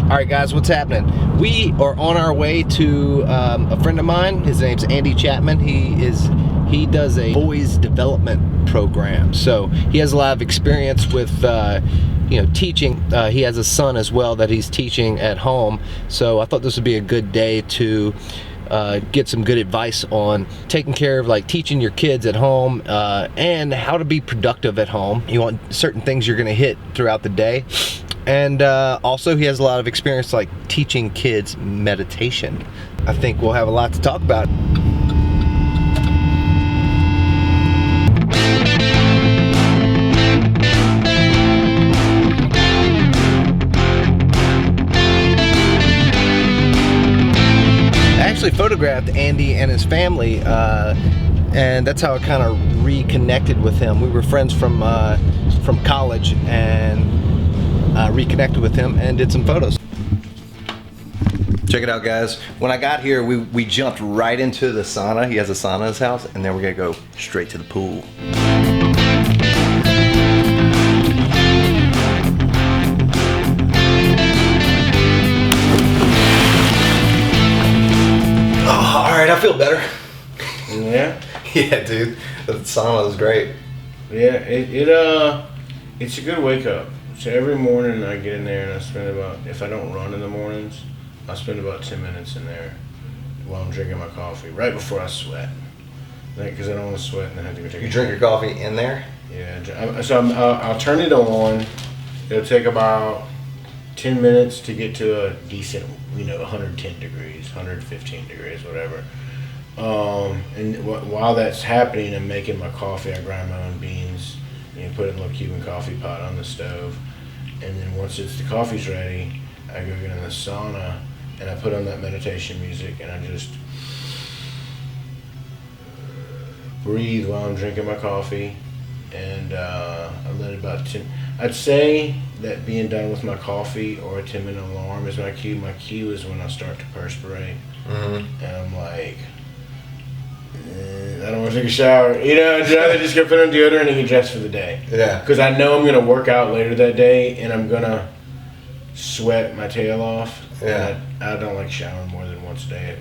All right, guys, what's happening? We are on our way to a friend of mine. His name's Andy Chapman. He does a boys development program, so he has a lot of experience with teaching. He has a son as well that he's teaching at home, so I thought this would be a good day to get some good advice on taking care of, like, teaching your kids at home and how to be productive at home. You want certain things you're going to hit throughout the day. And also he has a lot of experience, like, teaching kids meditation. I think we'll have a lot to talk about. I actually photographed Andy and his family, and that's how I kind of reconnected with him. We were friends from college, and reconnected with him and did some photos. Check it out, guys. When I got here, we jumped right into the sauna. He has a sauna in his house, and then we're gonna go straight to the pool. Oh, all right, I feel better. Yeah? Yeah, dude. The sauna was great. Yeah, it's a good wake up. So every morning I get in there and I spend about, if I don't run in the mornings, I spend about 10 minutes in there while I'm drinking my coffee, right before I sweat. Because I don't want to sweat and then have to go take a You drink your coffee in there? Yeah, so I'll turn it on. It'll take about 10 minutes to get to a decent, 110 degrees, 115 degrees, whatever. And while that's happening, I'm making my coffee. I grind my own beans. Put it in a little Cuban coffee pot on the stove, and then once the coffee's ready, I go get in the sauna and I put on that meditation music and I just breathe while I'm drinking my coffee, and I let it about 10. I'd say that being done with my coffee or a 10-minute alarm is my cue. My cue is when I start to perspirate, and I'm like, I don't want to take a shower. I'd rather just go put on deodorant and get dressed for the day. Yeah. Because I know I'm going to work out later that day and I'm going to sweat my tail off. Yeah. And I don't like showering more than once a day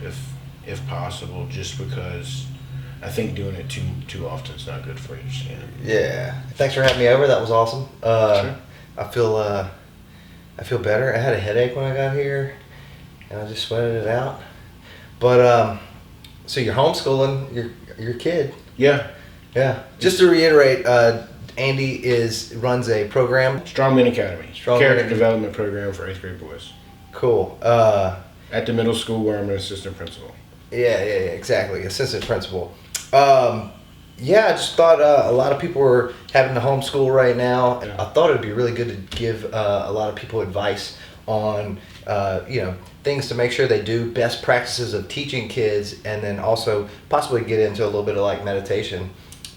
if possible, just because I think doing it too often is not good for your skin. Yeah. Thanks for having me over. That was awesome. Sure. I feel better. I had a headache when I got here, and I just sweated it out. But so you're homeschooling your kid. Yeah. Yeah. Just to reiterate, Andy runs a program. Strongman Academy. Character development program for 8th grade boys. Cool. At the middle school where I'm an assistant principal. Yeah, exactly. Assistant principal. I just thought a lot of people were having to homeschool right now. Yeah. I thought it'd be really good to give a lot of people advice on, things to make sure they do, best practices of teaching kids, and then also possibly get into a little bit of, like, meditation.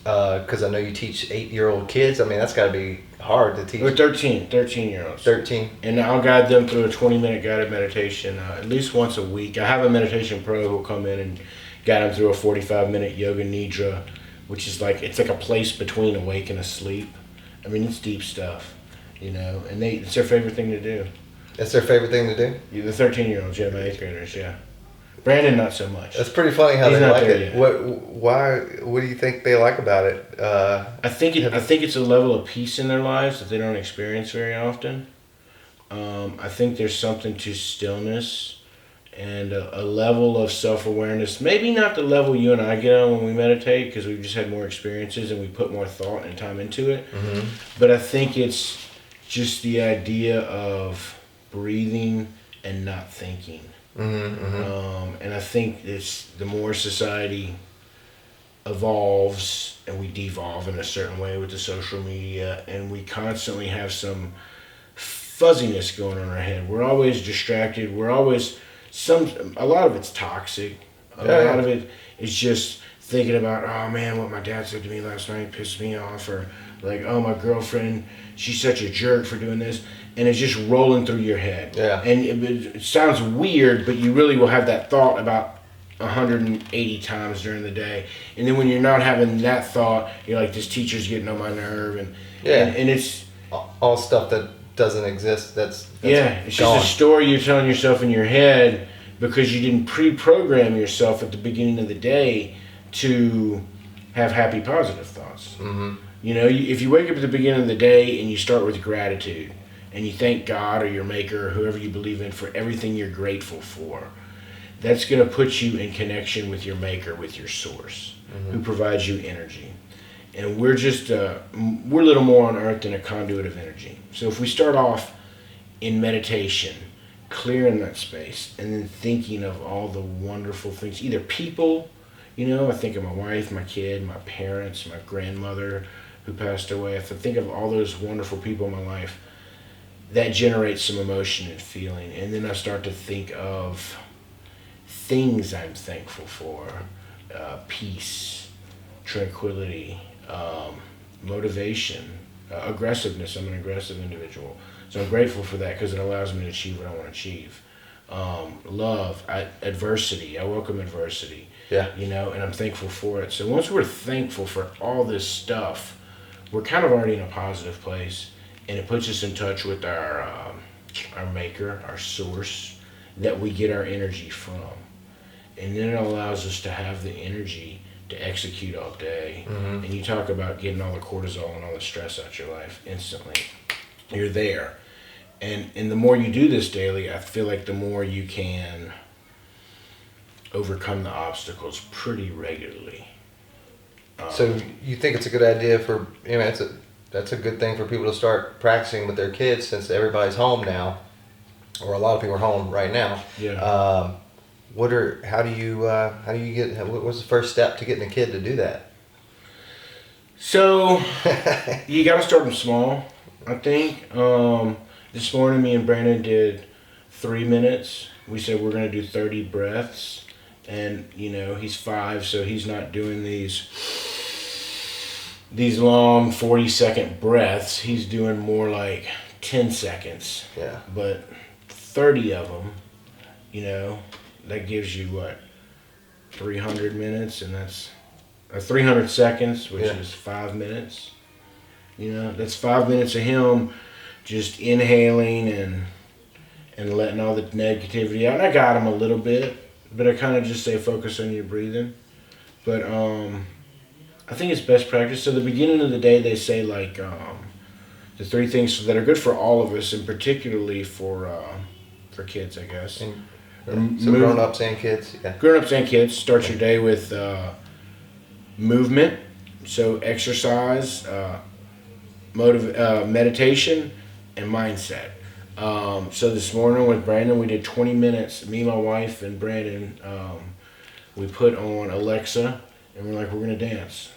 Because I know you teach 8-year-old kids. I mean, that's got to be hard to teach. We're 13-year-olds. 13. And I'll guide them through a 20-minute guided meditation at least once a week. I have a meditation pro who'll come in and guide them through a 45-minute yoga nidra, which is it's like a place between awake and asleep. I mean, it's deep stuff, and it's their favorite thing to do. That's their favorite thing to do? Yeah, the 13-year-olds, my 8th graders, yeah. Brandon, not so much. That's pretty funny how He's they not like there it. yet. What do you think they like about it? I think it's a level of peace in their lives that they don't experience very often. I think there's something to stillness and a level of self-awareness. Maybe not the level you and I get on when we meditate, because we've just had more experiences and we put more thought and time into it. Mm-hmm. But I think it's just the idea of breathing and not thinking. And I think it's the more society evolves and we devolve in a certain way with the social media, and we constantly have some fuzziness going on in our head. We're always distracted. We're always a lot of it's toxic. A lot of it is just thinking about, oh man, what my dad said to me last night pissed me off, or like, oh, my girlfriend, she's such a jerk for doing this. And it's just rolling through your head. Yeah. And it sounds weird, but you really will have that thought about 180 times during the day. And then when you're not having that thought, you're like, this teacher's getting on my nerve. And it's all stuff that doesn't exist. That's it's gone. just a story you're telling yourself in your head because you didn't pre-program yourself at the beginning of the day to have happy, positive thoughts. Mm-hmm. You know, if you wake up at the beginning of the day and you start with gratitude and you thank God or your maker or whoever you believe in for everything you're grateful for, that's going to put you in connection with your maker, with your source, who provides you energy. And we're just, we're little more on earth than a conduit of energy. So if we start off in meditation, clearing that space, and then thinking of all the wonderful things, either people, you know, I think of my wife, my kid, my parents, my grandmother who passed away. If I think of all those wonderful people in my life, that generates some emotion and feeling. And then I start to think of things I'm thankful for, peace, tranquility, motivation, aggressiveness. I'm an aggressive individual. So I'm grateful for that because it allows me to achieve what I want to achieve. Love, adversity. I welcome adversity. Yeah. You know, and I'm thankful for it. So once we're thankful for all this stuff, we're kind of already in a positive place, and it puts us in touch with our maker, our source, that we get our energy from. And then it allows us to have the energy to execute all day. Mm-hmm. And you talk about getting all the cortisol and all the stress out your life instantly. You're there. And the more you do this daily, I feel like the more you can overcome the obstacles pretty regularly. So you think it's a good idea for, you know, that's a good thing for people to start practicing with their kids since everybody's home now, or a lot of people are home right now. Yeah. How do you what's the first step to getting a kid to do that? So you got to start them small, I think. This morning me and Brandon did 3 minutes. We said we're going to do 30 breaths. And, you know, he's 5, so he's not doing these long 40-second breaths. He's doing more like 10 seconds. Yeah. But 30 of them, you know, that gives you what, 300 minutes, and that's 300 seconds, which is 5 minutes. You know, that's 5 minutes of him just inhaling and letting all the negativity out. And I got him a little bit, but I kind of just say focus on your breathing. But I think it's best practice. So the beginning of the day, they say like the 3 things that are good for all of us, and particularly for kids, I guess. So grown-ups and kids. Yeah. Grown-ups and kids. Start your day with movement, so exercise, meditation, and mindset. So this morning with Brandon, we did 20 minutes. Me, my wife, and Brandon, we put on Alexa, and we're like, we're going to dance.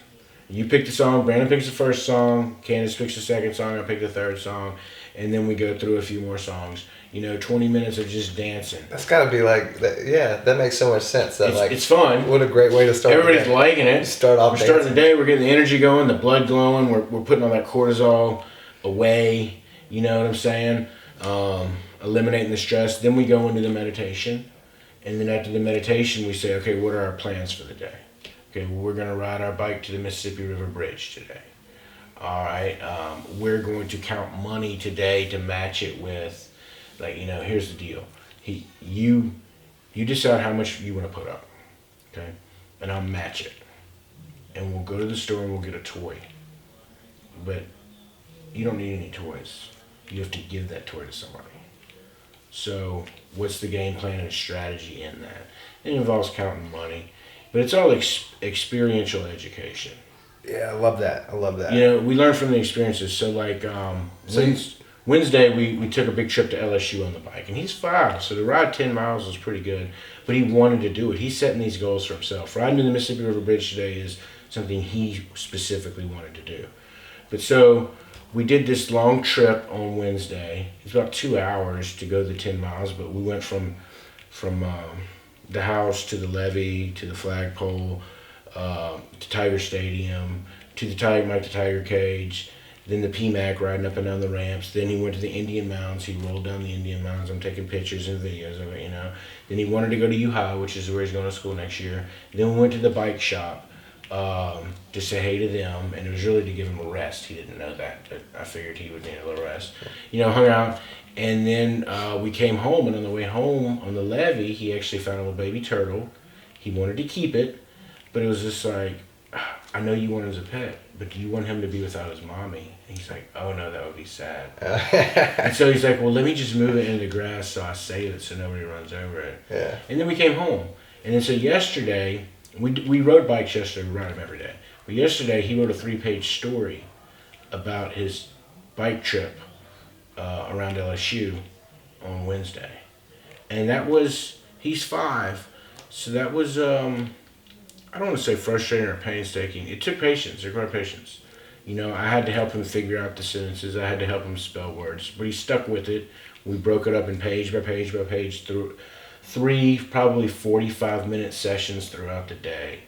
You pick the song, Brandon picks the first song, Candace picks the second song, I pick the third song, and then we go through a few more songs. You know, 20 minutes of just dancing. That's got to be like, that makes so much sense. It's fun. What a great way to start. Everybody's liking it. Start off. We're starting the day. We're getting the energy going, the blood glowing. We're putting all that cortisol away. You know what I'm saying? Eliminating the stress. Then we go into the meditation, and then after the meditation, we say, okay, what are our plans for the day? Okay, well, we're going to ride our bike to the Mississippi River Bridge today. All right, we're going to count money today to match it with. Like, you know, here's the deal. You decide how much you want to put up, okay? And I'll match it. And we'll go to the store and we'll get a toy. But you don't need any toys. You have to give that toy to somebody. So what's the game plan and strategy in that? It involves counting money. But it's all experiential education. Yeah, I love that. You know, we learn from the experiences. So like Wednesday, we took a big trip to LSU on the bike, and he's 5, so to ride 10 miles was pretty good, but he wanted to do it. He's setting these goals for himself. Riding to the Mississippi River Bridge today is something he specifically wanted to do. But so we did this long trip on Wednesday. It's about 2 hours to go the 10 miles, but we went from the house to the levee, to the flagpole, to Tiger Stadium, to the Mike the Tiger cage, then the PMAC riding up and down the ramps. Then he went to the Indian Mounds. He rolled down the Indian Mounds. I'm taking pictures and videos of it, you know. Then he wanted to go to U-High, which is where he's going to school next year. Then we went to the bike shop. to say hey to them, and it was really to give him a rest. He didn't know that, but I figured he would need a little rest. Hung out, and then we came home, and on the way home on the levee, he actually found a little baby turtle. He wanted to keep it, but it was just like, I know you want him as a pet, but do you want him to be without his mommy? And he's like, oh no, that would be sad. And so he's like, well, let me just move it into the grass so I save it so nobody runs over it. Yeah. And then we came home. And then so yesterday, we rode bikes yesterday, we ride them every day. But yesterday he wrote a 3-page story about his bike trip around LSU on Wednesday. And that was, he's 5, so that was, I don't want to say frustrating or painstaking. It took patience. It required patience. I had to help him figure out the sentences. I had to help him spell words. But he stuck with it. We broke it up in page by page by page through 3 probably 45-minute sessions throughout the day.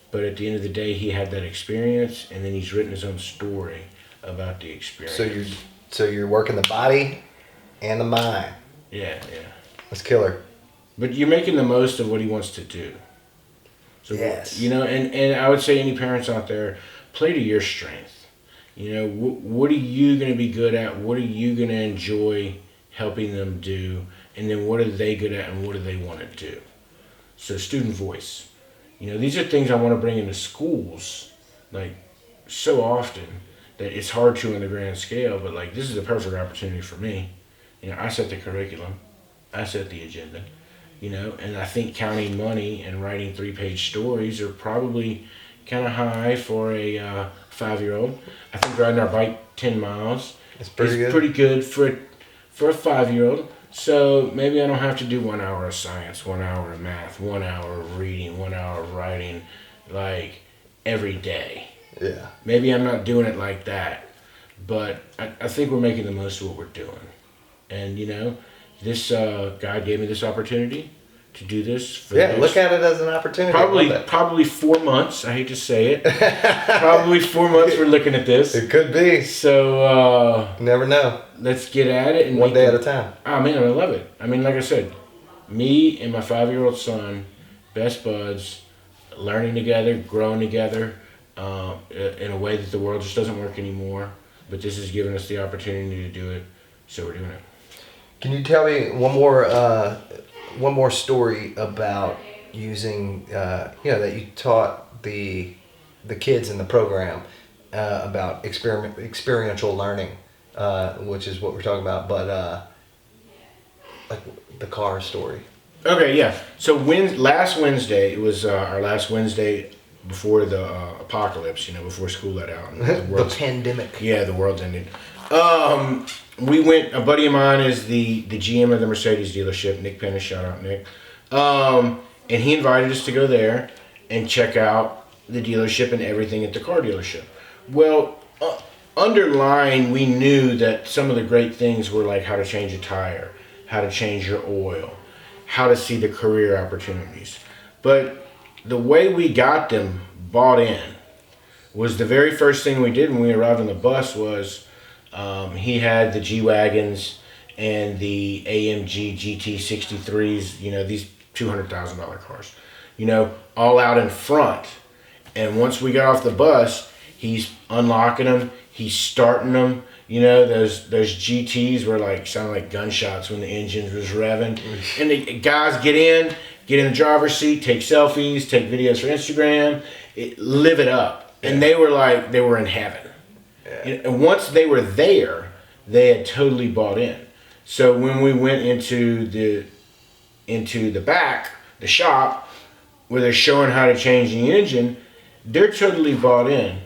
But at the end of the day, he had that experience, and then he's written his own story about the experience. So you're working the body and the mind. Yeah. That's killer. But you're making the most of what he wants to do. So, yes. And I would say any parents out there, play to your strength. What are you going to be good at? What are you going to enjoy helping them do? And then what are they good at and what do they want to do? So student voice. These are things I want to bring into schools, like so often that it's hard to on the grand scale, but like this is a perfect opportunity for me. I set the curriculum. I set the agenda. And I think counting money and writing 3-page stories are probably kind of high for a 5-year-old. I think riding our bike 10 miles is pretty good for a 5-year-old. So maybe I don't have to do 1 hour of science, 1 hour of math, 1 hour of reading, 1 hour of writing, like every day. Yeah. Maybe I'm not doing it like that, but I think we're making the most of what we're doing. And this God gave me this opportunity to do this. Look at it as an opportunity. Probably 4 months. I hate to say it. Probably 4 months we're looking at this. It could be. So never know. Let's get at it and one day at a time. Oh man, I love it. I mean, like I said, me and my 5-year-old son, best buds, learning together, growing together, in a way that the world just doesn't work anymore. But this has given us the opportunity to do it, so we're doing it. Can you tell me one more story about using, that you taught the kids in the program about experiential learning, which is what we're talking about, but like the car story. Okay, yeah. So last Wednesday, it was our last Wednesday before the apocalypse, before school let out. And the pandemic. Yeah, the world's ending. We went, a buddy of mine is the GM of the Mercedes dealership, Nick Pennis, shout out Nick. And he invited us to go there and check out the dealership and everything at the car dealership. Well, underlying, we knew that some of the great things were like how to change a tire, how to change your oil, how to see the career opportunities. But the way we got them bought in was the very first thing we did when we arrived on the bus was he had the G-Wagons and the AMG GT63s, these $200,000 cars, all out in front. And once we got off the bus, he's unlocking them, he's starting them. Those GTs were sounded like gunshots when the engine was revving. And the guys get in the driver's seat, take selfies, take videos for Instagram, live it up. And they were in heaven. Yeah. And once they were there, they had totally bought in. So when we went into the back, the shop, where they're showing how to change the engine, they're totally bought in,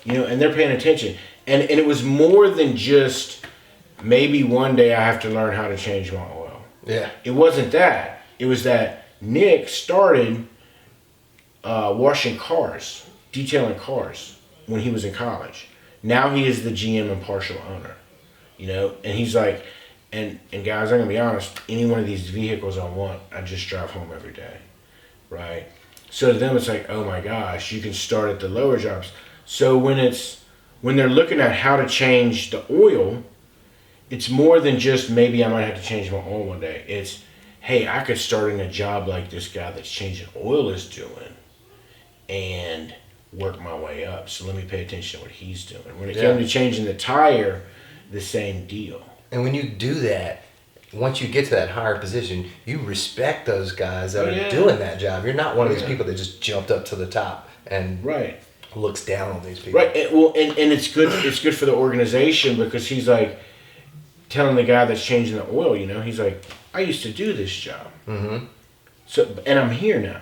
and they're paying attention. And it was more than just maybe one day I have to learn how to change my oil. Yeah. It wasn't that. It was that Nick started washing cars, detailing cars when he was in college. Now he is the GM and partial owner, and he's like, and guys, I'm gonna be honest, any one of these vehicles I want, I just drive home every day, right? So to them, it's like, oh my gosh, you can start at the lower jobs. So when they're looking at how to change the oil, it's more than just maybe I might have to change my oil one day. It's, hey, I could start in a job like this guy that's changing oil is doing, and work my way up. So let me pay attention to what he's doing. When it came to changing the tire, the same deal. And when you do that, once you get to that higher position, you respect those guys that are doing that job. You're not one of these people that just jumped up to the top and looks down on these people. Right. And it's good. It's good for the organization because he's like telling the guy that's changing the oil. You know, he's like, I used to do this job. Mm-hmm. So, and I'm here now.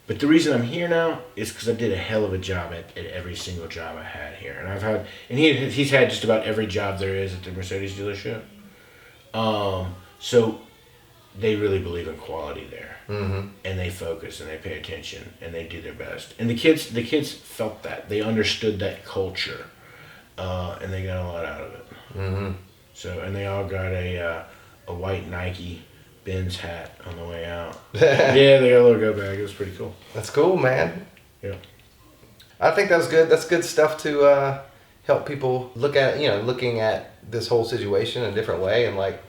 But the reason I'm here now is because I did a hell of a job at every single job I had here, and he's had just about every job there is at the Mercedes dealership. So they really believe in quality there, and they focus and they pay attention and they do their best. And the kids felt that, they understood that culture, and they got a lot out of it. Mm-hmm. So, and they all got a white Nike Ben's hat on the way out. Yeah, they got a little go bag. It was pretty cool. That's cool, man. Yeah. I think that was good. That's good stuff to help people look at, looking at this whole situation in a different way and like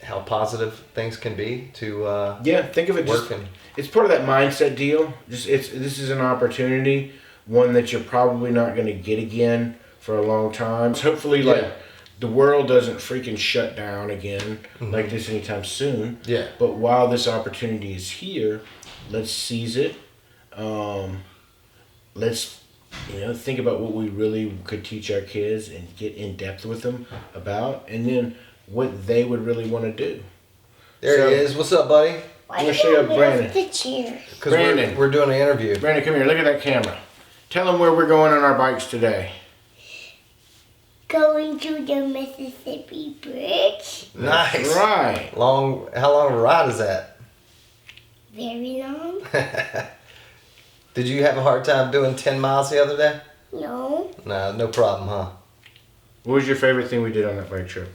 how positive things can be to think of it working. It's part of that mindset deal. This is an opportunity, one that you're probably not going to get again for a long time. So hopefully, the world doesn't freaking shut down again like this anytime soon. Yeah. But while this opportunity is here, let's seize it. Let's think about what we really could teach our kids and get in depth with them about, and then what they would really want to do. There he is. What's up, buddy? I'm gonna show you Brandon. Because Brandon, we're doing an interview. Brandon, come here. Look at that camera. Tell them where we're going on our bikes today. Going to the Mississippi Bridge. Nice. Right. How long of a ride is that? Very long. Did you have a hard time doing 10 miles the other day? No. Nah, no problem, huh? What was your favorite thing we did on that bike trip?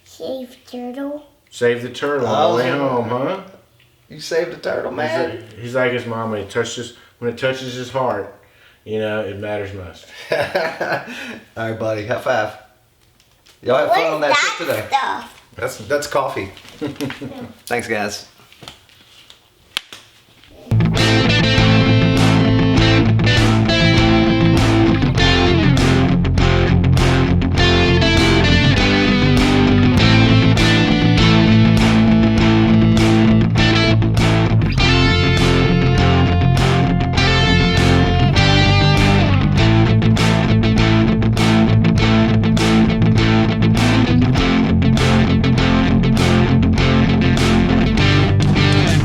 Save turtle. Save the turtle on the way home, huh? You saved a turtle, man. He's like his mom when it touches his heart. It matters most. All right, buddy. High five. Y'all have fun on that trip today. Stuff? That's coffee. Thanks, guys.